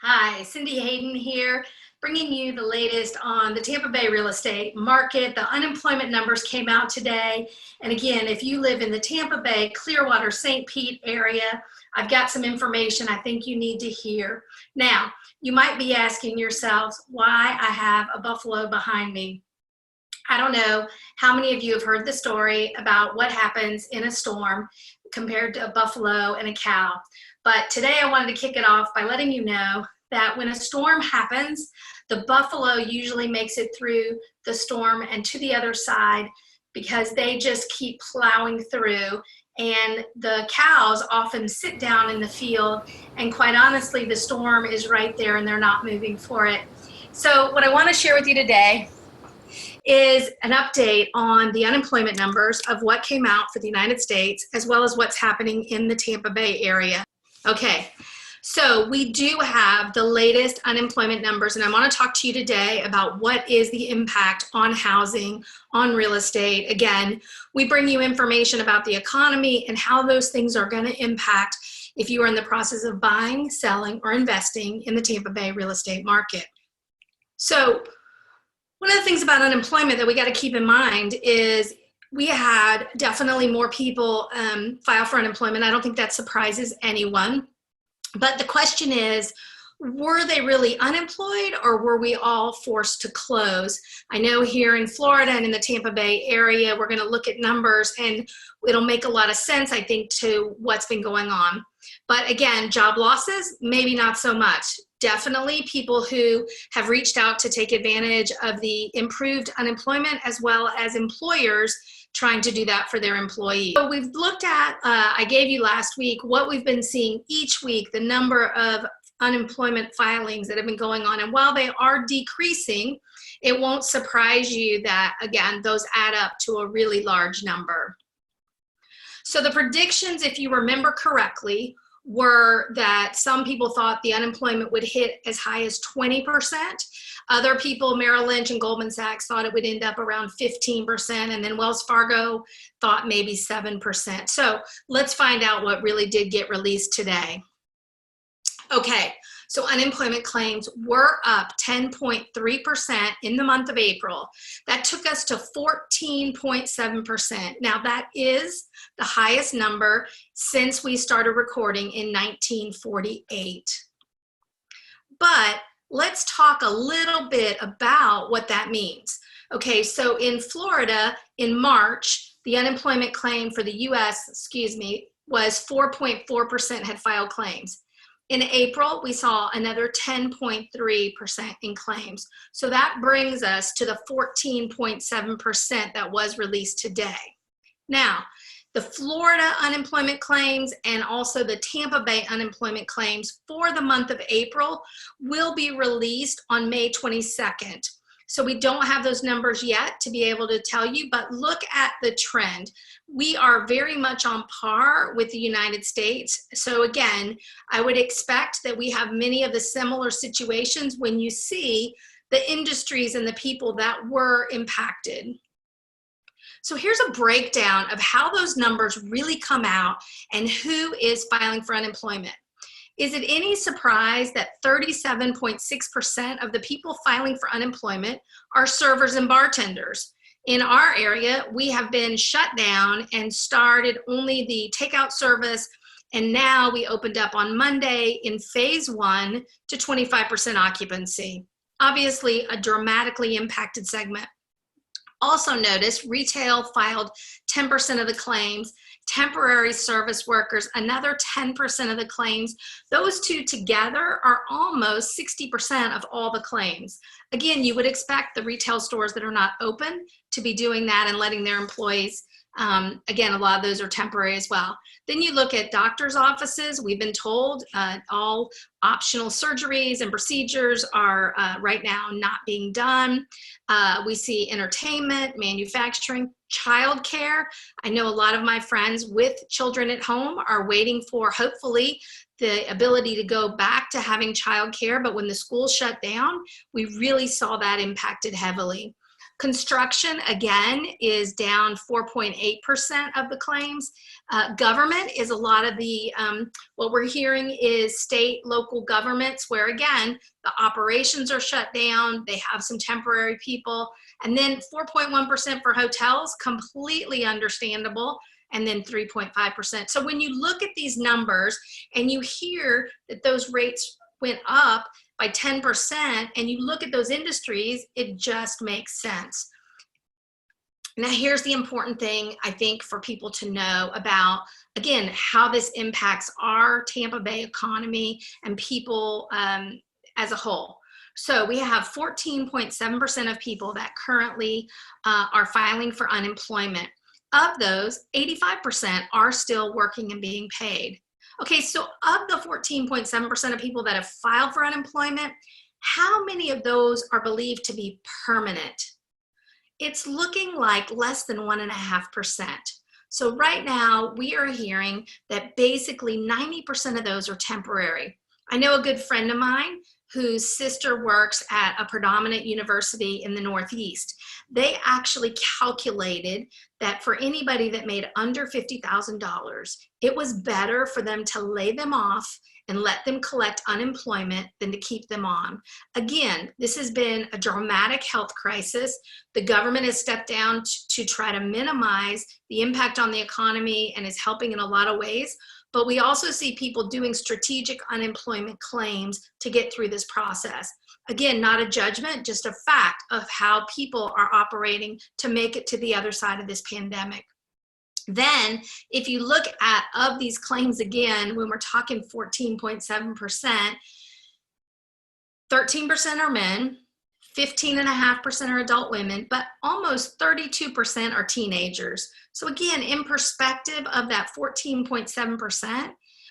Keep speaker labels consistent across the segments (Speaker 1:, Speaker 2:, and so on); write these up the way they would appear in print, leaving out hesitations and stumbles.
Speaker 1: Hi, Cyndee Haydon here, bringing you the latest on the Tampa Bay real estate market. The unemployment numbers came out today. And again, if you live in the Tampa Bay, Clearwater, St. Pete area, I've got some information I think you need to hear. Now, you might be asking yourselves why I have a buffalo behind me. I don't know how many of you have heard the story about what happens in a storm compared to a buffalo and a cow. But today I wanted to kick it off by letting you know that when a storm happens, the buffalo usually makes it through the storm and to the other side because they just keep plowing through. And the cows often sit down in the field, and quite honestly, the storm is right there and they're not moving for it. So what I want to share with you today is an update on the unemployment numbers of what came out for the United States, as well as what's happening in the Tampa Bay area. Okay, so we do have the latest unemployment numbers, and I want to talk to you today about what is the impact on housing, on real estate. Again, we bring you information about the economy and how those things are going to impact if you are in the process of buying, selling, or investing in the Tampa Bay real estate market. So one of the things about unemployment that we got to keep in mind is we had definitely more people file for unemployment. I don't think that surprises anyone. But the question is, were they really unemployed, or were we all forced to close? I know here in Florida and in the Tampa Bay area, we're going to look at numbers and it'll make a lot of sense, I think, to what's been going on. But again, job losses, maybe not so much. Definitely people who have reached out to take advantage of the improved unemployment, as well as employers trying to do that for their employees. So we've looked at, I gave you last week, what we've been seeing each week, the number of unemployment filings that have been going on. And while they are decreasing, it won't surprise you that, again, those add up to a really large number. So the predictions, if you remember correctly, were that some people thought the unemployment would hit as high as 20%. Other people, Merrill Lynch and Goldman Sachs, thought it would end up around 15%, and then Wells Fargo thought maybe 7%. So let's find out what really did get released today. Okay, so unemployment claims were up 10.3% in the month of April. That took us to 14.7%. Now that is the highest number since we started recording in 1948. But let's talk a little bit about what that means. Okay, so in Florida in March, the unemployment claim for the US, was 4.4% had filed claims. In April, we saw another 10.3% in claims. So that brings us to the 14.7% that was released today. Now, the Florida unemployment claims and also the Tampa Bay unemployment claims for the month of April will be released on May 22nd. So we don't have those numbers yet to be able to tell you, but look at the trend. We are very much on par with the United States. So again, I would expect that we have many of the similar situations when you see the industries and the people that were impacted. So here's a breakdown of how those numbers really come out and who is filing for unemployment. Is it any surprise that 37.6% of the people filing for unemployment are servers and bartenders? In our area, we have been shut down and started only the takeout service, and now we opened up on Monday in phase 1 to 25% occupancy. Obviously, a dramatically impacted segment. Also notice retail filed 10% of the claims, temporary service workers, another 10% of the claims. Those two together are almost 60% of all the claims. Again, you would expect the retail stores that are not open to be doing that and letting their employees, again, a lot of those are temporary as well. Then you look at doctor's offices. We've been told all optional surgeries and procedures are right now not being done. We see entertainment, manufacturing, childcare. I know a lot of my friends with children at home are waiting for, hopefully, the ability to go back to having childcare, but when the schools shut down, we really saw that impacted heavily. Construction, again, is down 4.8% of the claims. Government is a lot of the, what we're hearing is state, local governments where, again, the operations are shut down, they have some temporary people, and then 4.1% for hotels, completely understandable, and then 3.5%. So when you look at these numbers and you hear that those rates went up by 10%, and you look at those industries, it just makes sense. Now, here's the important thing, I think, for people to know about, again, how this impacts our Tampa Bay economy and people as a whole. So we have 14.7% of people that currently are filing for unemployment. Of those, 85% are still working and being paid. Okay, so of the 14.7% of people that have filed for unemployment, how many of those are believed to be permanent? It's looking like less than 1.5%. So right now we are hearing that basically 90% of those are temporary. I know a good friend of mine whose sister works at a predominant university in the Northeast. They actually calculated that for anybody that made under $50,000, it was better for them to lay them off and let them collect unemployment than to keep them on. Again, this has been a dramatic health crisis. The government has stepped down to try to minimize the impact on the economy and is helping in a lot of ways. But we also see people doing strategic unemployment claims to get through this process. Again, not a judgment, just a fact of how people are operating to make it to the other side of this pandemic. Then, if you look at of these claims again, when we're talking 14.7%, 13% are men, 15.5% are adult women, but almost 32% are teenagers. So again, in perspective of that 14.7%,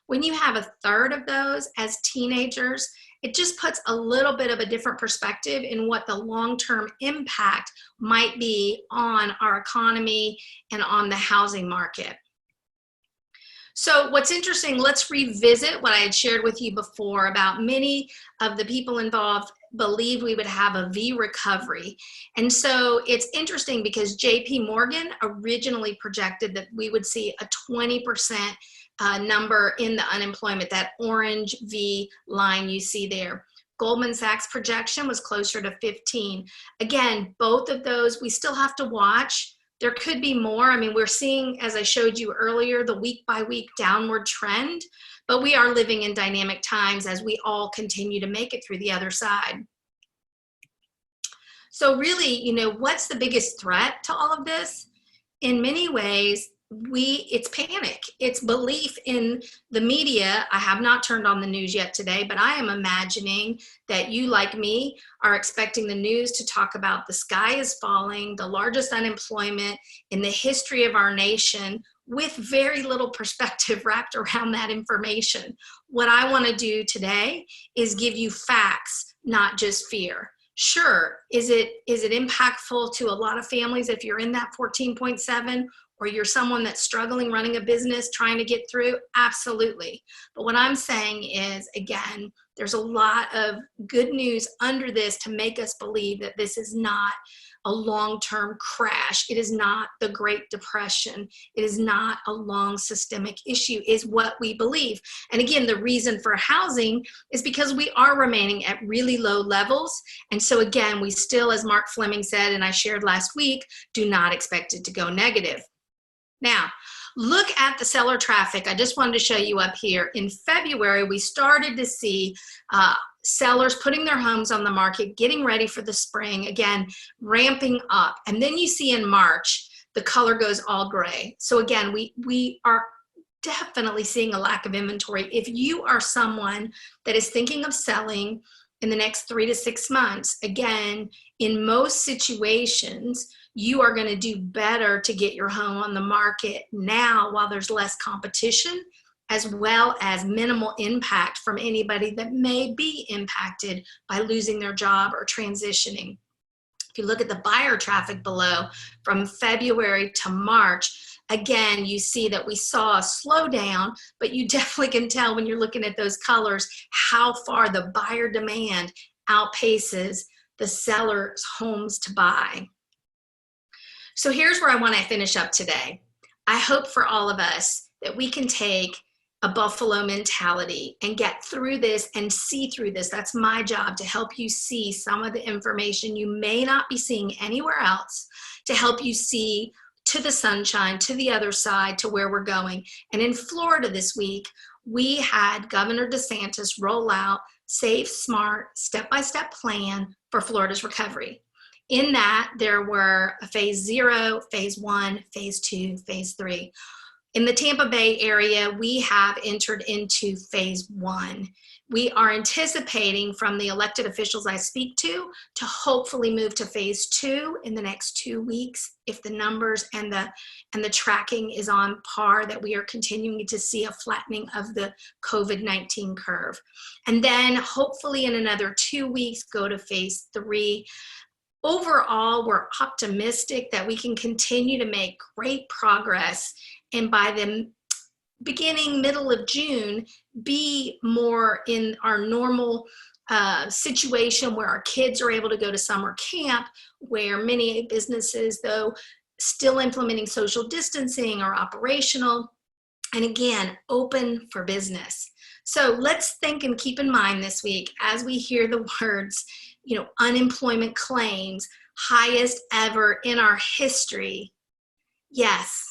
Speaker 1: when you have a third of those as teenagers, it just puts a little bit of a different perspective in what the long-term impact might be on our economy and on the housing market. So what's interesting, let's revisit what I had shared with you before about many of the people involved believe we would have a V recovery. And so it's interesting because JP Morgan originally projected that we would see a 20% number in the unemployment, that orange V line you see there. Goldman Sachs projection was closer to 15. Again, both of those we still have to watch. There could be more. I mean, we're seeing, as I showed you earlier, the week by week downward trend, but we are living in dynamic times as we all continue to make it through the other side. So really, you know, what's the biggest threat to all of this? In many ways, it's panic. It's belief in the media. I have not turned on the news yet today, but I am imagining that you, like me, are expecting the news to talk about the sky is falling, the largest unemployment in the history of our nation, with very little perspective wrapped around that information. What I want to do today is give you facts, not just fear. Sure, is it impactful to a lot of families if you're in that 14.7? Or you're someone that's struggling running a business, trying to get through? Absolutely. But what I'm saying is, again, there's a lot of good news under this to make us believe that this is not a long-term crash. It is not the Great Depression. It is not a long systemic issue, is what we believe. And again, the reason for housing is because we are remaining at really low levels. And so again, we still, as Mark Fleming said, and I shared last week, do not expect it to go negative. Now, look at the seller traffic. I just wanted to show you up here. In February, we started to see sellers putting their homes on the market, getting ready for the spring, again, ramping up. And then you see in March, the color goes all gray. So again, we are definitely seeing a lack of inventory. If you are someone that is thinking of selling in the next 3 to 6 months, again, in most situations, you are going to do better to get your home on the market now while there's less competition, as well as minimal impact from anybody that may be impacted by losing their job or transitioning. If you look at the buyer traffic below from February to March, again, you see that we saw a slowdown, but you definitely can tell when you're looking at those colors how far the buyer demand outpaces the seller's homes to buy. So here's where I want to finish up today. I hope for all of us that we can take a Buffalo mentality and get through this and see through this. That's my job, to help you see some of the information you may not be seeing anywhere else, to help you see to the sunshine, to the other side, to where we're going. And in Florida this week, we had Governor DeSantis roll out safe, smart, step-by-step plan for Florida's recovery. In that, there were a phase 0, phase 1, phase 2, phase 3. In the Tampa Bay area, we have entered into phase 1. We are anticipating from the elected officials I speak to hopefully move to phase 2 in the next 2 weeks, if the numbers and the tracking is on par, that we are continuing to see a flattening of the COVID-19 curve. And then hopefully in another 2 weeks, go to phase 3. Overall, we're optimistic that we can continue to make great progress, and by the middle of June, be more in our normal situation where our kids are able to go to summer camp, where many businesses, though still implementing social distancing, are operational, and again, open for business. So let's think and keep in mind this week, as we hear the words, unemployment claims, highest ever in our history. Yes,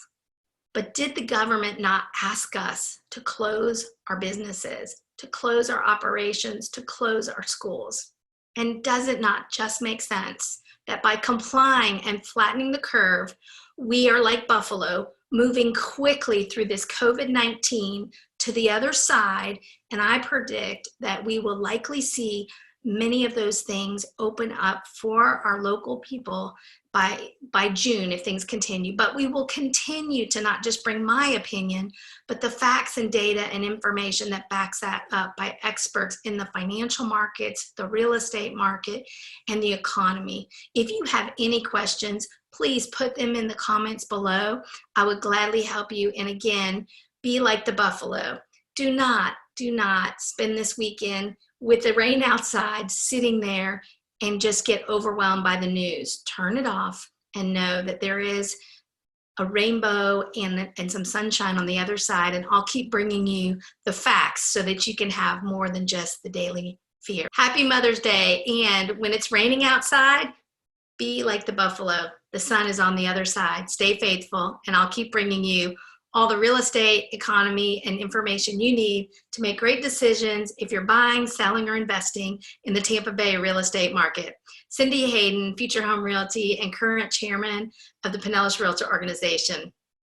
Speaker 1: but did the government not ask us to close our businesses, to close our operations, to close our schools? And does it not just make sense that by complying and flattening the curve, we are like Buffalo, moving quickly through this COVID-19 to the other side? And I predict that we will likely see many of those things open up for our local people by June if things continue. But we will continue to not just bring my opinion, but the facts and data and information that backs that up by experts in the financial markets, the real estate market, and the economy. If you have any questions, please put them in the comments below. I would gladly help you. And again, be like the Buffalo. Do not spend this weekend with the rain outside, sitting there and just get overwhelmed by the news. Turn it off and know that there is a rainbow and some sunshine on the other side, and I'll keep bringing you the facts so that you can have more than just the daily fear. Happy Mother's Day, and when it's raining outside, be like the Buffalo. The sun is on the other side. Stay faithful, and I'll keep bringing you all the real estate, economy, and information you need to make great decisions if you're buying, selling, or investing in the Tampa Bay real estate market. Cyndee Haydon, Future Home Realty and current chairman of the Pinellas Realtor Organization.